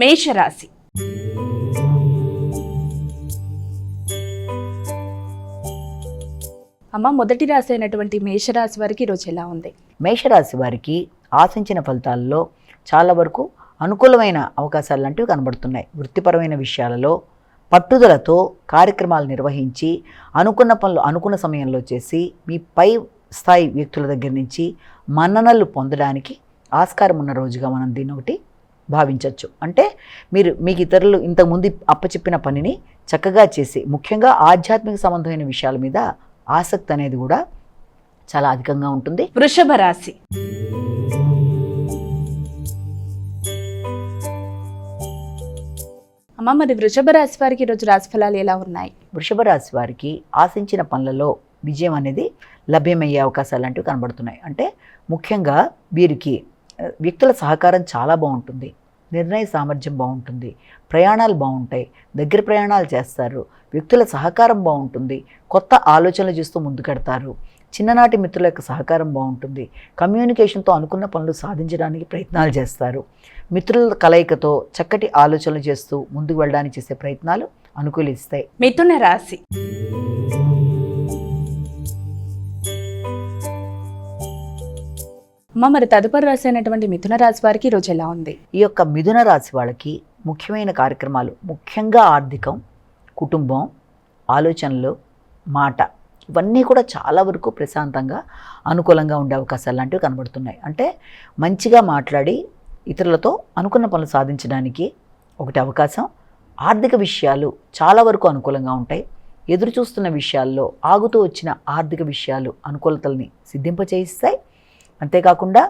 మేషరాశి. అమ్మ, మొదటి రాశి అయినటువంటి మేషరాశి వారికి ఈరోజు ఎలా ఉంది? మేషరాశి వారికి ఆశించిన ఫలితాల్లో చాలా వరకు అనుకూలమైన అవకాశాలు లాంటివి కనబడుతున్నాయి. వృత్తిపరమైన విషయాలలో పట్టుదలతో కార్యక్రమాలు నిర్వహించి అనుకున్న పనులు అనుకున్న సమయంలో చేసి మీ పై స్థాయి వ్యక్తుల దగ్గర నుంచి మన్ననలు పొందడానికి ఆస్కారం ఉన్న రోజుగా మనం దీన్ని ఒకటి భావించవచ్చు. అంటే మీకు ఇతరులు ఇంతకుముందు అప్పచెప్పిన పనిని చక్కగా చేసి ముఖ్యంగా ఆధ్యాత్మిక సంబంధమైన విషయాల మీద ఆసక్తి అనేది కూడా చాలా అధికంగా ఉంటుంది. వృషభ రాశి. అమ్మ, మరి వృషభ రాశి వారికి ఈరోజు రాశి ఫలాలు ఎలా ఉన్నాయి? వృషభ రాశి వారికి ఆశించిన పనులలో విజయం అనేది లభ్యమయ్యే అవకాశాలు లాంటివి కనబడుతున్నాయి. అంటే ముఖ్యంగా వీరికి వ్యక్తుల సహకారం చాలా బాగుంటుంది, నిర్ణయ సామర్థ్యం బాగుంటుంది, ప్రయాణాలు బాగుంటాయి, దగ్గర ప్రయాణాలు చేస్తారు, వ్యక్తుల సహకారం బాగుంటుంది, కొత్త ఆలోచనలు చేస్తూ ముందుకెడతారు, చిన్ననాటి మిత్రుల యొక్క సహకారం బాగుంటుంది, కమ్యూనికేషన్తో అనుకున్న పనులు సాధించడానికి ప్రయత్నాలు చేస్తారు, మిత్రుల కలయికతో చక్కటి ఆలోచనలు చేస్తూ ముందుకు వెళ్ళడానికి చేసే ప్రయత్నాలు అనుకూలిస్తాయి. మిథున రాశి. అమ్మ, మరి తదుపరి రాశి అయినటువంటి మిథున రాశి వారికి ఈరోజు ఎలా ఉంది? ఈ యొక్క మిథున రాశి వాళ్ళకి ముఖ్యమైన కార్యక్రమాలు, ముఖ్యంగా ఆర్థికం, కుటుంబం, ఆలోచనలు, మాట, ఇవన్నీ కూడా చాలా వరకు ప్రశాంతంగా అనుకూలంగా ఉండే అవకాశాలు లాంటివి కనబడుతున్నాయి. అంటే మంచిగా మాట్లాడి ఇతరులతో అనుకున్న పనులు సాధించడానికి ఒకటి అవకాశం. ఆర్థిక విషయాలు చాలా వరకు అనుకూలంగా ఉంటాయి. ఎదురు చూస్తున్న విషయాల్లో ఆగుతూ వచ్చిన ఆర్థిక విషయాలు అనుకూలతల్ని సిద్ధింపచేయిస్తాయి. అంతేకాకుండా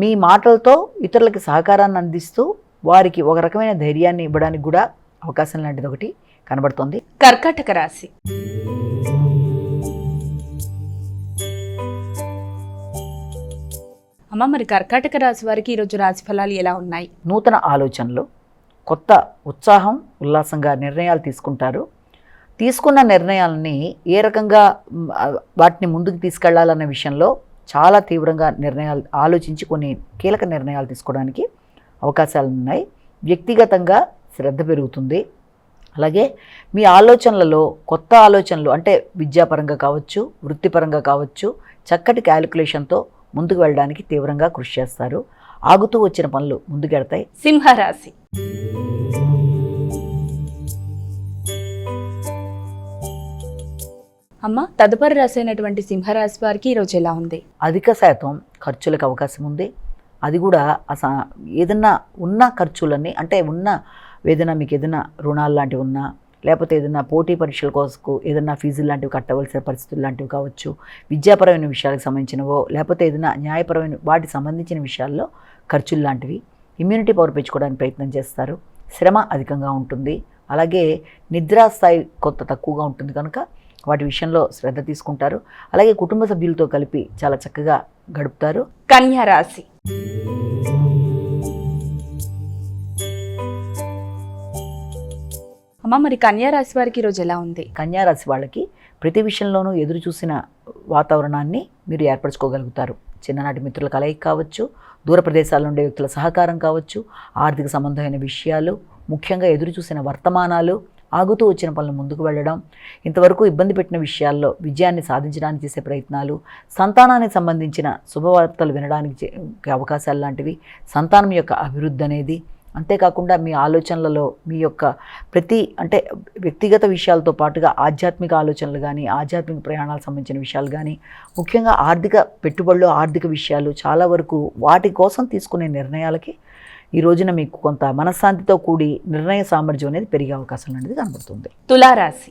మీ మాటలతో ఇతరులకి సహకారాన్ని అందిస్తూ వారికి ఒక రకమైన ధైర్యాన్ని ఇవ్వడానికి కూడా అవకాశం లాంటిది ఒకటి కనబడుతుంది. కర్కాటక రాశి. అమ్మ, మరి కర్కాటక రాశి వారికి ఈరోజు రాశి ఫలాలు ఎలా ఉన్నాయి? నూతన ఆలోచనలు, కొత్త ఉత్సాహం, ఉల్లాసంగా నిర్ణయాలు తీసుకుంటారు. తీసుకున్న నిర్ణయాలని ఏ రకంగా వాటిని ముందుకు తీసుకెళ్లాలన్న విషయంలో చాలా తీవ్రంగా నిర్ణయాలు ఆలోచించి కొన్ని కీలక నిర్ణయాలు తీసుకోవడానికి అవకాశాలు ఉన్నాయి. వ్యక్తిగతంగా శ్రద్ధ పెరుగుతుంది. అలాగే మీ ఆలోచనలలో కొత్త ఆలోచనలు, అంటే విద్యాపరంగా కావచ్చు, వృత్తిపరంగా కావచ్చు, చక్కటి క్యాలిక్యులేషన్తో ముందుకు వెళ్ళడానికి తీవ్రంగా కృషి చేస్తారు. ఆగుతూ వచ్చిన పనులు ముందుకెడతాయి. సింహరాశి. అమ్మ, తదుపరి రాశి అయినటువంటి సింహరాశి వారికి ఈరోజు ఎలా ఉంది? అధిక శాతం ఖర్చులకు అవకాశం ఉంది. అది కూడా ఏదన్నా ఉన్న ఖర్చులన్నీ, అంటే ఏదైనా మీకు ఏదైనా రుణాలు లాంటివి ఉన్నా, లేకపోతే ఏదైనా పోటీ పరీక్షల కోసం ఏదైనా ఫీజులు లాంటివి కట్టవలసిన పరిస్థితులు లాంటివి కావచ్చు, విద్యాపరమైన విషయాలకు సంబంధించినవో, లేకపోతే ఏదైనా న్యాయపరమైన వాటికి సంబంధించిన విషయాల్లో ఖర్చులు లాంటివి, ఇమ్యూనిటీ పవర్ పెంచుకోవడానికి ప్రయత్నం చేస్తారు. శ్రమ అధికంగా ఉంటుంది. అలాగే నిద్రాస్థాయి కొంత తక్కువగా ఉంటుంది కనుక వాటి విషయంలో శ్రద్ధ తీసుకుంటారు. అలాగే కుటుంబ సభ్యులతో కలిపి చాలా చక్కగా గడుపుతారు. కన్యా రాశి. అమ్మ, మరి కన్యా రాశి వారికి ఈరోజు ఎలా ఉంది? కన్యా రాశి వాళ్ళకి ప్రతి విషయంలోనూ ఎదురు చూసిన వాతావరణాన్ని మీరు ఏర్పరచుకోగలుగుతారు. చిన్ననాటి మిత్రుల కలయిక కావచ్చు, దూర ప్రదేశాల్లో ఉండే వ్యక్తుల సహకారం కావచ్చు, ఆర్థిక సంబంధమైన విషయాలు, ముఖ్యంగా ఎదురు చూసిన వర్తమానాలు, ఆగుతూ వచ్చిన పనులు ముందుకు వెళ్ళడం, ఇంతవరకు ఇబ్బంది పెట్టిన విషయాల్లో విజయాన్ని సాధించడానికి చేసే ప్రయత్నాలు, సంతానానికి సంబంధించిన శుభవార్తలు వినడానికి అవకాశాలు లాంటివి, సంతానం యొక్క అభివృద్ధి అనేది, అంతేకాకుండా మీ ఆలోచనలలో మీ యొక్క అంటే వ్యక్తిగత విషయాలతో పాటుగా ఆధ్యాత్మిక ఆలోచనలు కానీ, ఆధ్యాత్మిక ప్రయాణాలకు సంబంధించిన విషయాలు కానీ, ముఖ్యంగా ఆర్థిక పెట్టుబడులు, ఆర్థిక విషయాలు చాలా వరకు వాటి కోసం తీసుకునే నిర్ణయాలకి ఈ రోజున మీకు కొంత మనశ్శాంతితో కూడి నిర్ణయ సామర్థ్యం అనేది పెరిగే అవకాశం అనేది కనబడుతుంది. తులారాశి.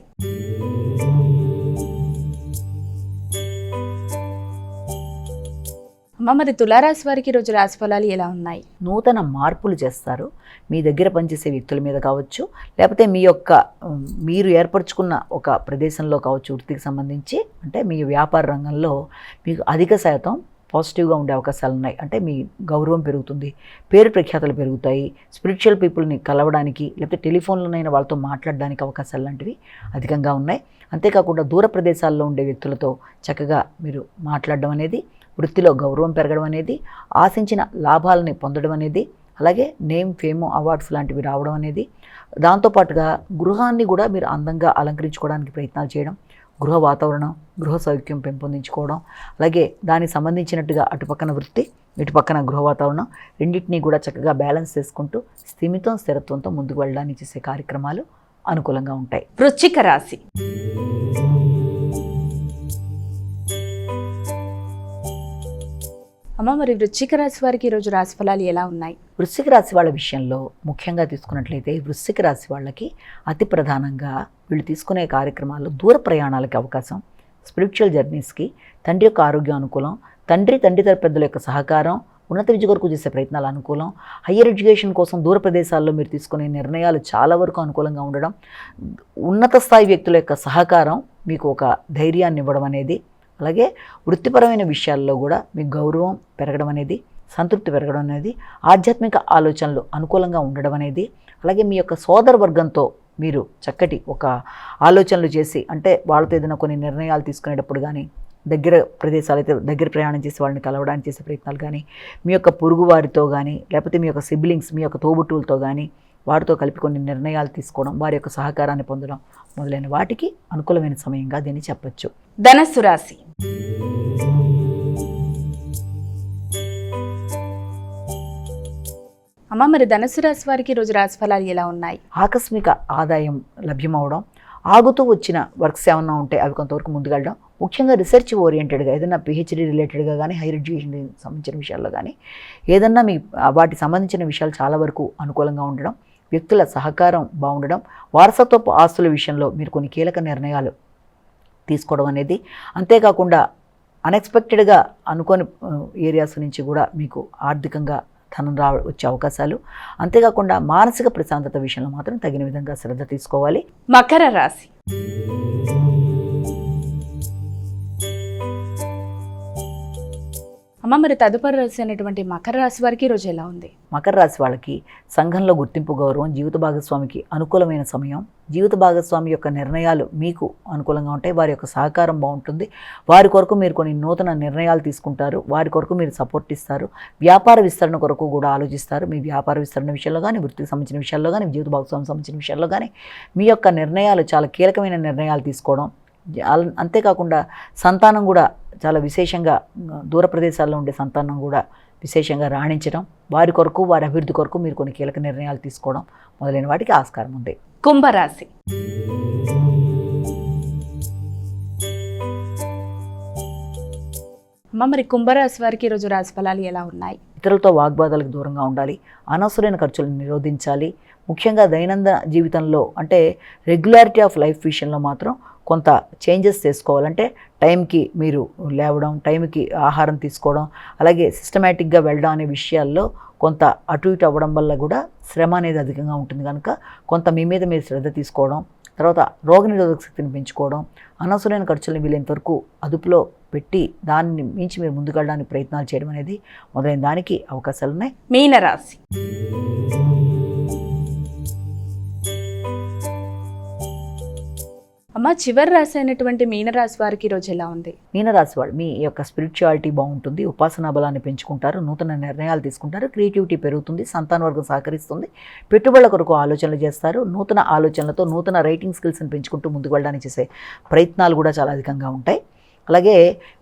అమ్మ, మరి తులారాశి వారికి ఈరోజు రాశి ఫలాలు ఎలా ఉన్నాయి? నూతన మార్పులు చేస్తారు. మీ దగ్గర పనిచేసే వ్యక్తుల మీద కావచ్చు, లేకపోతే మీరు ఏర్పరచుకున్న ఒక ప్రదేశంలో కావచ్చు, వృత్తికి సంబంధించి, అంటే మీ వ్యాపార రంగంలో మీకు అధిక శాతం పాజిటివ్గా ఉండే అవకాశాలు ఉన్నాయి. అంటే మీ గౌరవం పెరుగుతుంది, పేరు ప్రఖ్యాతలు పెరుగుతాయి, స్పిరిచువల్ పీపుల్ని కలవడానికి లేకపోతే టెలిఫోన్లోనైనా వాళ్ళతో మాట్లాడడానికి అవకాశాలు లాంటివి అధికంగా ఉన్నాయి. అంతేకాకుండా దూర ప్రదేశాల్లో ఉండే వ్యక్తులతో చక్కగా మీరు మాట్లాడడం అనేది వృత్తిలో గౌరవం పెరగడం అనేది, ఆశించిన లాభాలని పొందడం అనేది, అలాగే నేమ్, ఫేమ్, అవార్డ్స్ లాంటివి రావడం అనేది, దాంతోపాటుగా గృహాన్ని కూడా మీరు అందంగా అలంకరించుకోవడానికి ప్రయత్నాలు చేయడం, గృహ వాతావరణం, గృహ సౌఖ్యం పెంపొందించుకోవడం, అలాగే దానికి సంబంధించినట్టుగా అటుపక్కన వృత్తి, ఇటుపక్కన గృహ వాతావరణం రెండింటినీ కూడా చక్కగా బ్యాలెన్స్ చేసుకుంటూ స్థిమితం, స్థిరత్వంతో ముందుకు వెళ్ళడానికి చేసే కార్యక్రమాలు అనుకూలంగా ఉంటాయి. వృశ్చిక రాశి. అమ్మ, మరి వృశ్చిక రాశి వారికి ఈరోజు రాశి ఫలాలు ఎలా ఉన్నాయి? వృశ్చిక రాశి వాళ్ళ విషయంలో ముఖ్యంగా తీసుకున్నట్లయితే వృశ్చిక రాశి వాళ్ళకి అతి ప్రధానంగా వీళ్ళు తీసుకునే కార్యక్రమాల్లో దూర ప్రయాణాలకి అవకాశం, స్పిరిచువల్ జర్నీస్కి, తండ్రి యొక్క ఆరోగ్యం అనుకూలం, తండ్రి తర పెద్దల యొక్క సహకారం, ఉన్నత విద్య కొరకు చేసే ప్రయత్నాలు అనుకూలం, హయ్యర్ ఎడ్యుకేషన్ కోసం దూర ప్రదేశాల్లో మీరు తీసుకునే నిర్ణయాలు చాలా వరకు అనుకూలంగా ఉండడం, ఉన్నత స్థాయి వ్యక్తుల యొక్క సహకారం మీకు ఒక ధైర్యాన్ని ఇవ్వడం అనేది, అలాగే వృత్తిపరమైన విషయాల్లో కూడా మీకు గౌరవం పెరగడం అనేది, సంతృప్తి పెరగడం అనేది, ఆధ్యాత్మిక ఆలోచనలు అనుకూలంగా ఉండడం అనేది, అలాగే మీ యొక్క సోదర వర్గంతో మీరు చక్కటి ఒక ఆలోచనలు చేసి, అంటే వాళ్ళతో ఏదైనా కొన్ని నిర్ణయాలు తీసుకునేటప్పుడు కానీ, దగ్గర ప్రదేశాలు అయితే దగ్గర ప్రయాణం చేసి వాళ్ళని కలవడానికి చేసే ప్రయత్నాలు కానీ, మీ యొక్క పొరుగు వారితో కానీ, లేకపోతే మీ యొక్క సిబ్లింగ్స్, మీ యొక్క తోబుట్టువులతో కానీ వారితో కలిపి కొన్ని నిర్ణయాలు తీసుకోవడం, వారి యొక్క సహకారాన్ని పొందడం మొదలైన వాటికి అనుకూలమైన సమయంగా దీన్ని చెప్పచ్చు. ధనస్సు రాశి. అమ్మ, మరి ధనస్సు రాశి వారికి ఈరోజు రాశి ఫలాలు ఎలా ఉన్నాయి? ఆకస్మిక ఆదాయం లభ్యమవడం, ఆగుతూ వచ్చిన వర్క్స్ ఏమన్నా ఉంటే అవి కొంతవరకు ముందుకెళ్ళడం, ముఖ్యంగా రీసెర్చ్ ఓరియంటెడ్గా ఏదైనా పిహెచ్డీ రిలేటెడ్గా కానీ, హైయర్ ఎడ్యుకేషన్ సంబంధించిన విషయాల్లో కానీ ఏదన్నా మీ వాటికి సంబంధించిన విషయాలు చాలా వరకు అనుకూలంగా ఉండడం, వ్యక్తుల సహకారం బాగుండడం, వారసత్వపు ఆస్తుల విషయంలో మీరు కొన్ని కీలక నిర్ణయాలు తీసుకోవడం అనేది, అంతేకాకుండా అన్ఎక్స్పెక్టెడ్గా అనుకోని ఏరియాస్ నుంచి కూడా మీకు ఆర్థికంగా ధనం వచ్చే అవకాశాలు, అంతేకాకుండా మానసిక ప్రశాంతత విషయంలో మాత్రం తగిన విధంగా శ్రద్ధ తీసుకోవాలి. మకర రాశి. అమ్మ, మరి తదుపరి రాశి అయినటువంటి మకర రాశి వారికి ఈరోజు ఎలా ఉంది? మకర రాశి వాళ్ళకి సంఘంలో గుర్తింపు, గౌరవం, జీవిత భాగస్వామికి అనుకూలమైన సమయం. జీవిత భాగస్వామి యొక్క నిర్ణయాలు మీకు అనుకూలంగా ఉంటాయి, వారి యొక్క సహకారం బాగుంటుంది, వారి కొరకు మీరు కొన్ని నూతన నిర్ణయాలు తీసుకుంటారు, వారి కొరకు మీరు సపోర్ట్ ఇస్తారు, వ్యాపార విస్తరణ కొరకు కూడా ఆలోచిస్తారు. మీ వ్యాపార విస్తరణ విషయంలో కానీ, వృత్తికి సంబంధించిన విషయాల్లో కానీ, జీవిత భాగస్వామికి సంబంధించిన విషయాల్లో కానీ మీ యొక్క నిర్ణయాలు చాలా కీలకమైన నిర్ణయాలు తీసుకోవడం, అంతేకాకుండా సంతానం కూడా చాలా విశేషంగా, దూర ప్రదేశాల్లో ఉండే సంతానం కూడా విశేషంగా రాణించడం, వారి కొరకు, వారి అభివృద్ధి కొరకు మీరు కొన్ని కీలక నిర్ణయాలు తీసుకోవడం మొదలైన వాటికి ఆస్కారం ఉంది. కుంభరాశి. అమ్మ, మరి కుంభరాశి వారికి ఈరోజు రాశి ఫలాలు ఎలా ఉన్నాయి? ఇతరులతో వాగ్వాదాలకు దూరంగా ఉండాలి, అనవసరమైన ఖర్చులను నిరోధించాలి. ముఖ్యంగా దైనందిన జీవితంలో అంటే రెగ్యులారిటీ ఆఫ్ లైఫ్ విషయంలో మాత్రం కొంత చేంజెస్ చేసుకోవాలంటే టైంకి మీరు లేవడం, టైంకి ఆహారం తీసుకోవడం, అలాగే సిస్టమేటిక్గా వెళ్ళడం అనే విషయాల్లో కొంత అటు ఇటు అవ్వడం వల్ల కూడా శ్రమ అనేది అధికంగా ఉంటుంది కనుక కొంత మీ మీద మీరు శ్రద్ధ తీసుకోవడం, తర్వాత రోగనిరోధక శక్తిని పెంచుకోవడం, అనవసరమైన ఖర్చులను వీలైనంత వరకు అదుపులో పెట్టి దాన్ని మించి మీరు ముందుకెళ్ళడానికి ప్రయత్నాలు చేయడం అనేది మొదలైన దానికి అవకాశాలు ఉన్నాయి. మీనరాశి. అమ్మ, చివరి రాశి అయినటువంటి మీనరాశి వారికి ఈరోజు ఎలా ఉంది? మీనరాశి వాళ్ళు మీ యొక్క స్పిరిచువాలిటీ బాగుంటుంది, ఉపాసనా బలాన్ని పెంచుకుంటారు, నూతన నిర్ణయాలు తీసుకుంటారు, క్రియేటివిటీ పెరుగుతుంది, సంతాన వర్గం సహకరిస్తుంది, పెట్టుబడుల కొరకు ఆలోచనలు చేస్తారు, నూతన ఆలోచనలతో నూతన రైటింగ్ స్కిల్స్ని పెంచుకుంటూ ముందుకు వెళ్ళడానికి చేసే ప్రయత్నాలు కూడా చాలా అధికంగా ఉంటాయి. అలాగే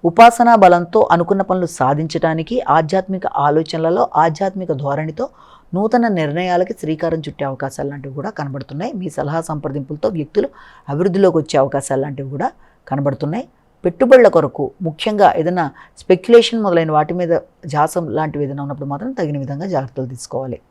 ఉపాసనా బలంతో అనుకున్న పనులు సాధించడానికి, ఆధ్యాత్మిక ఆలోచనలలో ఆధ్యాత్మిక ధోరణితో నూతన నిర్ణయాలకి శ్రీకారం చుట్టే అవకాశాలు లాంటివి కూడా కనబడుతున్నాయి. మీ సలహా సంప్రదింపులతో వ్యక్తులు అభివృద్ధిలోకి వచ్చే అవకాశాలు లాంటివి కూడా కనబడుతున్నాయి. పెట్టుబడుల కొరకు ముఖ్యంగా ఏదైనా స్పెక్యులేషన్ మొదలైన వాటి మీద జాసం లాంటివి ఏదైనా ఉన్నప్పుడు మాత్రం తగిన విధంగా జాగ్రత్తలు తీసుకోవాలి.